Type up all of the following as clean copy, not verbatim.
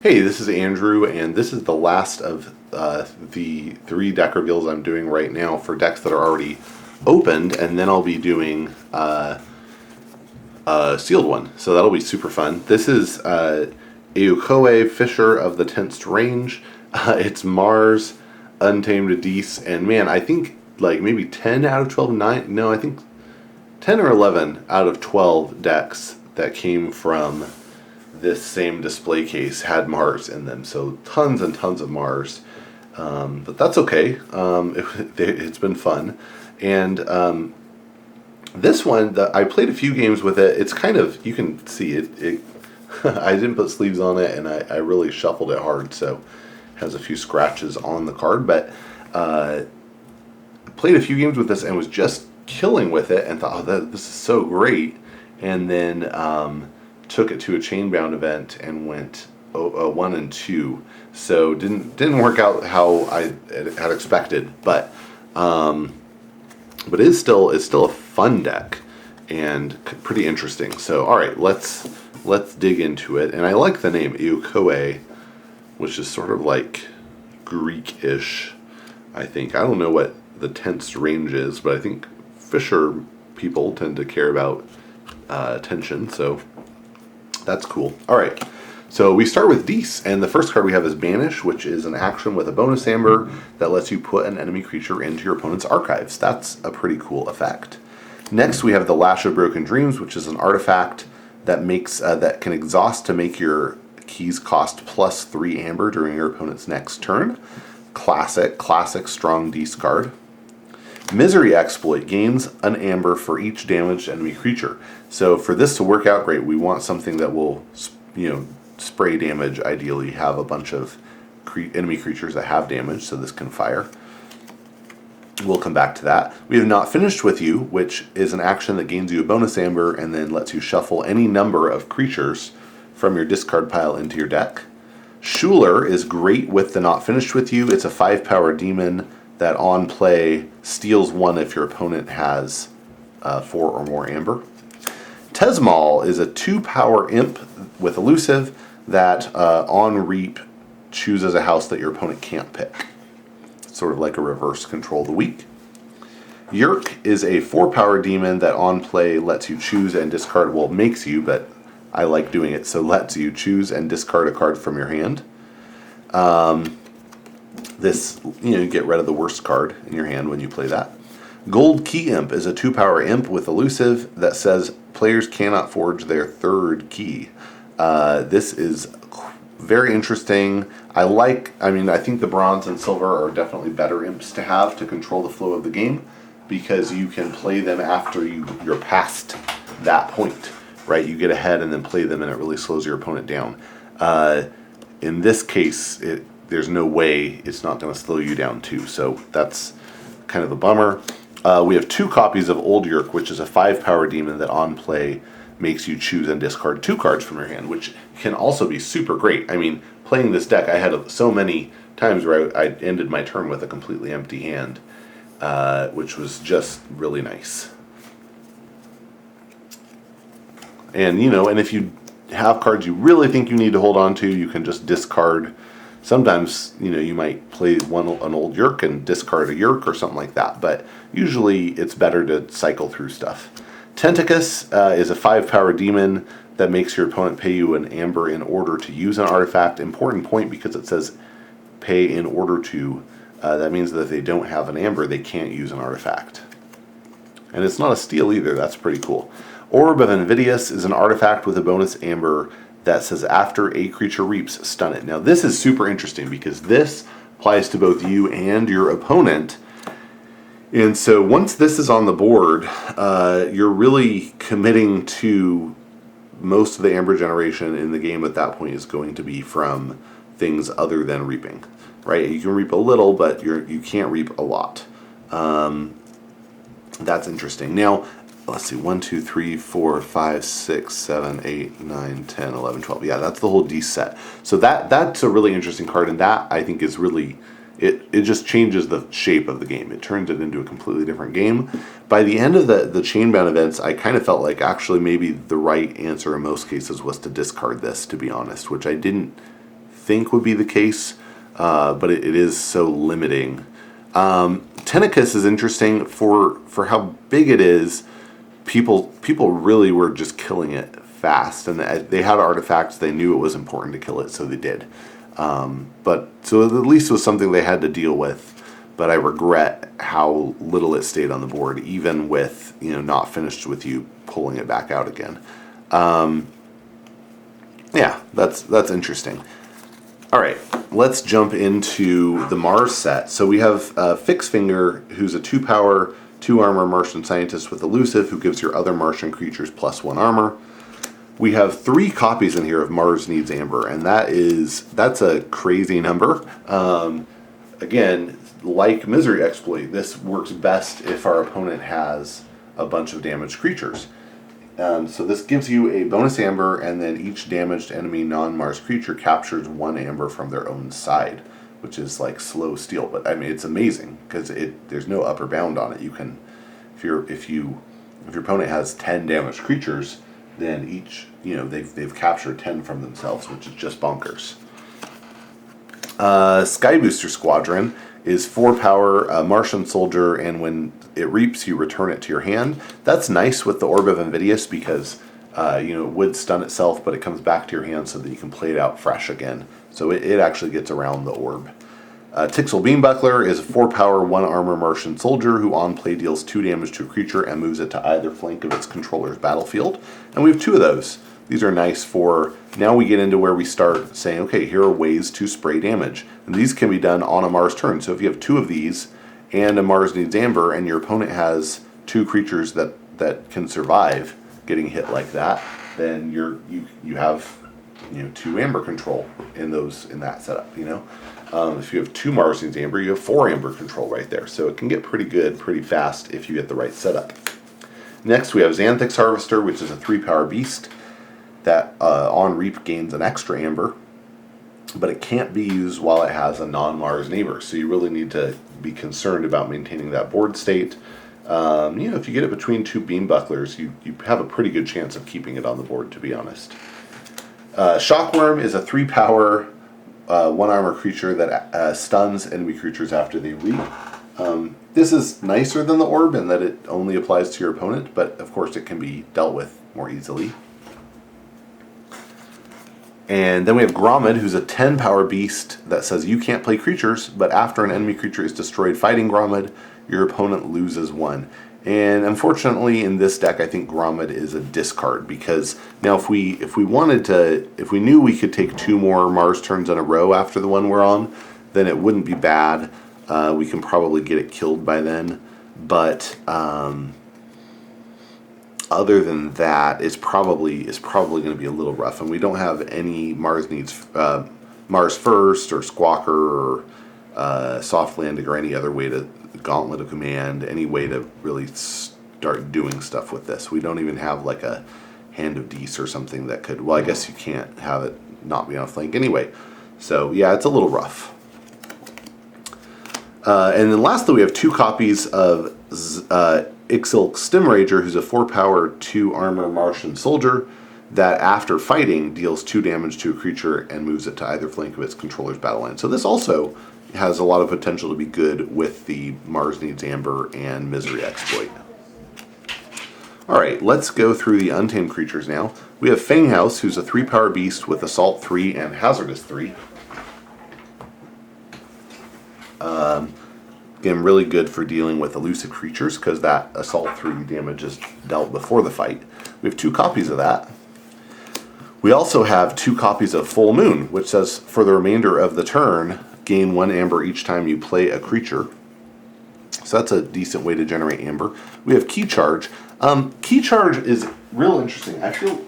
Hey, this is Andrew, and this is the last of the 3 deck reveals I'm doing right now for decks that are already opened, and then I'll be doing a sealed one, so that'll be super fun. This is Aokoe Fisher of the Tensed Range. It's Mars, Untamed Adise, and man, I think like maybe 10 out of 12, I think 10 or 11 out of 12 decks that came from this same display case had Mars in them, so tons and tons of Mars, but that's okay. It's been fun, and this one, I played a few games with it. It's kind of, you can see it I didn't put sleeves on it, and I really shuffled it hard, so it has a few scratches on the card, but played a few games with this and was just killing with it and thought, oh, this is so great, and then took it to a chain-bound event and went 1 and 2. So didn't work out how I had expected, but it's still a fun deck and pretty interesting. So all right, let's dig into it. And I like the name Aokoe, which is sort of like Greek-ish. I think, I don't know what the Tensed Range is, but I think Fisher people tend to care about tension, so that's cool. Alright, so we start with Dees, and the first card we have is Banish, which is an action with a bonus amber that lets you put an enemy creature into your opponent's archives. That's a pretty cool effect. Next we have the Lash of Broken Dreams, which is an artifact that makes that can exhaust to make your keys cost +3 amber during your opponent's next turn. Classic strong Dees card. Misery Exploit gains an amber for each damaged enemy creature. So for this to work out great, we want something that will, spray damage, ideally have a bunch of enemy creatures that have damage, so this can fire. We'll come back to that. We have Not Finished With You, which is an action that gains you a bonus amber and then lets you shuffle any number of creatures from your discard pile into your deck. Schuler is great with the Not Finished With You. It's a 5-power demon that on play steals 1 if your opponent has 4 or more amber. Tesmal is a 2-power imp with elusive that on reap chooses a house that your opponent can't pick. Sort of like a reverse Control the Weak. Yerk is a 4-power demon that on play lets you choose and discard, well, makes you, but I like doing it, so lets you choose and discard a card from your hand. This, you get rid of the worst card in your hand when you play that. Gold Key Imp is a 2-power imp with elusive that says players cannot forge their 3rd key. This is very interesting. I think the bronze and silver are definitely better imps to have to control the flow of the game, because you can play them after you're past that point, right? You get ahead and then play them, and it really slows your opponent down. In this case, there's no way it's not going to slow you down too, so that's kind of a bummer. We have 2 copies of Old Yerk, which is a 5-power demon that on play makes you choose and discard 2 cards from your hand, which can also be super great. I mean, playing this deck, I had so many times where I ended my turn with a completely empty hand, which was just really nice. And, and if you have cards you really think you need to hold on to, you can just discard. Sometimes, you might play an Old Yerk and discard a Yerk or something like that, but usually it's better to cycle through stuff. Tentacus is a 5-power demon that makes your opponent pay you an amber in order to use an artifact. Important point, because it says pay in order to. That means that if they don't have an amber, they can't use an artifact. And it's not a steal either. That's pretty cool. Orb of Invidious is an artifact with a bonus amber that says after a creature reaps, stun it. Now this is super interesting because this applies to both you and your opponent. And so once this is on the board, you're really committing to most of the amber generation in the game at that point is going to be from things other than reaping, right? You can reap a little, but you can't reap a lot. That's interesting. Now, let's see, 1, 2, 3, 4, 5, 6, 7, 8, 9, 10, 11, 12. Yeah, that's the whole D set. So that's a really interesting card, and that I think is really, it just changes the shape of the game. It turns it into a completely different game. By the end of the chain-bound events, I kind of felt like actually maybe the right answer in most cases was to discard this, to be honest, which I didn't think would be the case, but it is so limiting. Tentacus is interesting for how big it is. People really were just killing it fast, and they had artifacts. They knew it was important to kill it, so they did. But so at least it was something they had to deal with. But I regret how little it stayed on the board, even with not finished with you pulling it back out again. Yeah, that's interesting. All right, let's jump into the Mars set. So we have Fix Finger, who's a 2-power, 2-armor Martian scientist with elusive, who gives your other Martian creatures +1 armor. We have 3 copies in here of Mars Needs Amber, and that's a crazy number. Again, like Misery Exploit, this works best if our opponent has a bunch of damaged creatures. So this gives you a bonus amber, and then each damaged enemy non-Mars creature captures 1 amber from their own side, which is like slow steal. But I mean, it's amazing because there's no upper bound on it. You can, if your opponent has 10 damaged creatures, then each they've captured 10 from themselves, which is just bonkers. Sky Booster Squadron is 4-power Martian soldier, and when it reaps, you return it to your hand. That's nice with the Orb of Invidious because it would stun itself, but it comes back to your hand so that you can play it out fresh again. So it actually gets around the orb. Tixel Beambuckler is a 4-power 1-armor Martian soldier who on play deals 2 damage to a creature and moves it to either flank of its controller's battlefield. And we have 2 of those. These are nice for, now we get into where we start saying, okay, here are ways to spray damage. And these can be done on a Mars turn. So if you have 2 of these and a Mars Needs Amber, and your opponent has 2 creatures that can survive getting hit like that, then you have 2 amber control in that setup. If you have 2 Mars Needs Amber, you have 4 amber control right there. So it can get pretty good pretty fast if you get the right setup. Next we have Xanthix Harvester, which is a 3-power beast that on reap gains an extra amber, but it can't be used while it has a non-Mars neighbor. So you really need to be concerned about maintaining that board state. If you get it between 2 beam bucklers, you have a pretty good chance of keeping it on the board, to be honest. Shockworm is a 3-power 1-armor creature that stuns enemy creatures after they reap. This is nicer than the orb in that it only applies to your opponent, but of course it can be dealt with more easily. And then we have Grommet, who's a 10-power beast that says you can't play creatures, but after an enemy creature is destroyed fighting Grommet, your opponent loses 1. And unfortunately, in this deck, I think Grommet is a discard, because now if we knew we could take 2 more Mars turns in a row after the one we're on, then it wouldn't be bad. We can probably get it killed by then, but other than that, it's probably going to be a little rough, and we don't have any Mars Needs Mars First or Squawker or Soft Landing or any other way to Gauntlet of Command, any way to really start doing stuff with this. We don't even have like a Hand of Dees or something that could, well, I guess you can't have it not be on a flank anyway. So yeah, it's a little rough. And then lastly, we have 2 copies of Ixilk Stimrager, who's a 4-power 2-armor Martian soldier that after fighting deals 2 damage to a creature and moves it to either flank of its controller's battle line. So this also has a lot of potential to be good with the Mars Needs Amber and Misery Exploit. Alright, let's go through the untamed creatures now. We have Fanghouse, who's a 3-power beast with Assault 3 and Hazardous 3. Again, really good for dealing with elusive creatures because that Assault 3 damage is dealt before the fight. We have 2 copies of that. We also have 2 copies of Full Moon, which says for the remainder of the turn, gain 1 amber each time you play a creature. So that's a decent way to generate amber. We have Key Charge. Key Charge is real interesting. I feel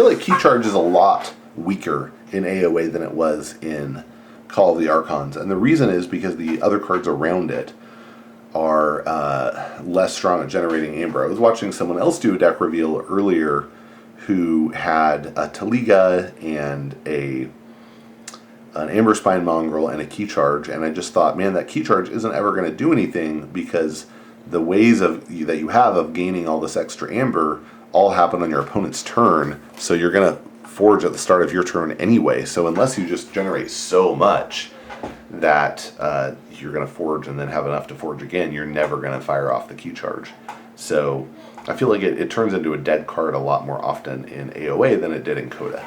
like Key Charge is a lot weaker in AOA than it was in Call of the Archons, and the reason is because the other cards around it are less strong at generating amber. I was watching someone else do a deck reveal earlier who had a Taliga and an Amber Spine Mongrel and a Key Charge, and I just thought, man, that Key Charge isn't ever going to do anything because the ways that you have of gaining all this extra amber all happen on your opponent's turn, so you're going to forge at the start of your turn anyway. So unless you just generate so much that you're going to forge and then have enough to forge again, you're never going to fire off the key charge. So I feel like it turns into a dead card a lot more often in AOA than it did in Coda.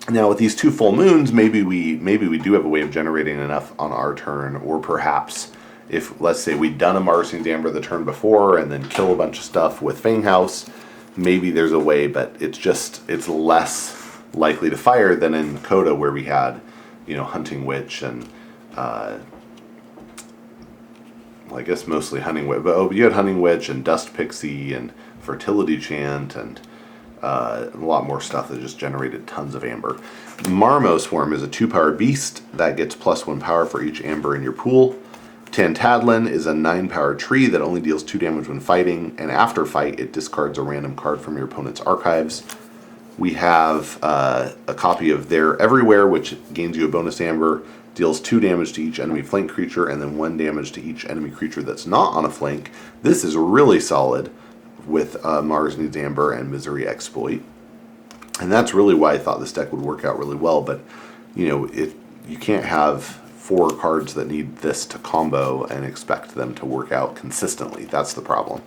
Now with these 2 full moons, maybe we do have a way of generating enough on our turn, or perhaps if, let's say, we'd done a Marcy's Amber the turn before and then kill a bunch of stuff with Fanghouse, maybe there's a way, but it's less likely to fire than in Coda, where we had, Hunting Witch and I guess mostly Hunting Witch, but you had Hunting Witch and Dust Pixie and Fertility Chant and a lot more stuff that just generated tons of amber. Marmo Swarm is a 2-power beast that gets +1 power for each amber in your pool. Tantadlin is a 9-power tree that only deals 2 damage when fighting, and after fight it discards a random card from your opponent's archives. We have a copy of They're Everywhere, which gains you a bonus amber, deals 2 damage to each enemy flank creature, and then 1 damage to each enemy creature that's not on a flank. This is really solid with Mars Needs Amber and Misery Exploit. And that's really why I thought this deck would work out really well, but you can't have 4 cards that need this to combo and expect them to work out consistently. That's the problem.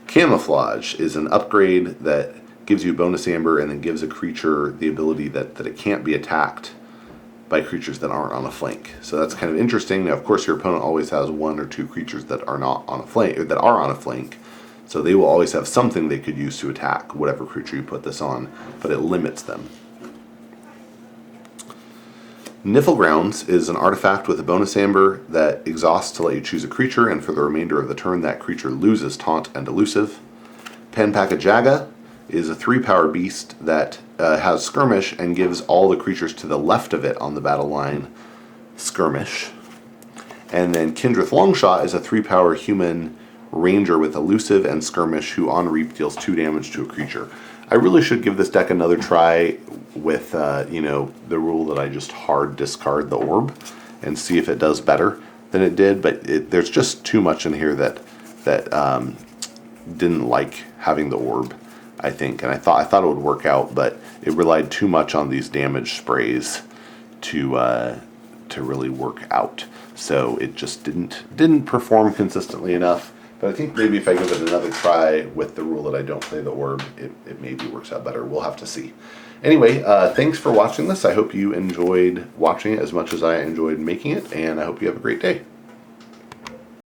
Camouflage is an upgrade that gives you bonus amber and then gives a creature the ability that it can't be attacked by creatures that aren't on a flank. So that's kind of interesting. Now, of course, your opponent always has 1 or 2 creatures that are not on a flank, or that are on a flank. So they will always have something they could use to attack whatever creature you put this on, but it limits them. Niflgrounds is an artifact with a bonus amber that exhausts to let you choose a creature, and for the remainder of the turn that creature loses Taunt and Elusive. Panpakajaga is a 3-power beast that has Skirmish and gives all the creatures to the left of it on the battle line Skirmish. And then Kindrith Longshot is a 3-power human ranger with Elusive and Skirmish who on Reap deals 2 damage to a creature. I really should give this deck another try with the rule that I just hard discard the orb and see if it does better than it did, but there's just too much in here that didn't like having the orb, I think, and I thought it would work out, but it relied too much on these damage sprays to really work out. So it just didn't perform consistently enough. But I think maybe if I give it another try with the rule that I don't play the orb, it maybe works out better. We'll have to see. Anyway, thanks for watching this. I hope you enjoyed watching it as much as I enjoyed making it, and I hope you have a great day.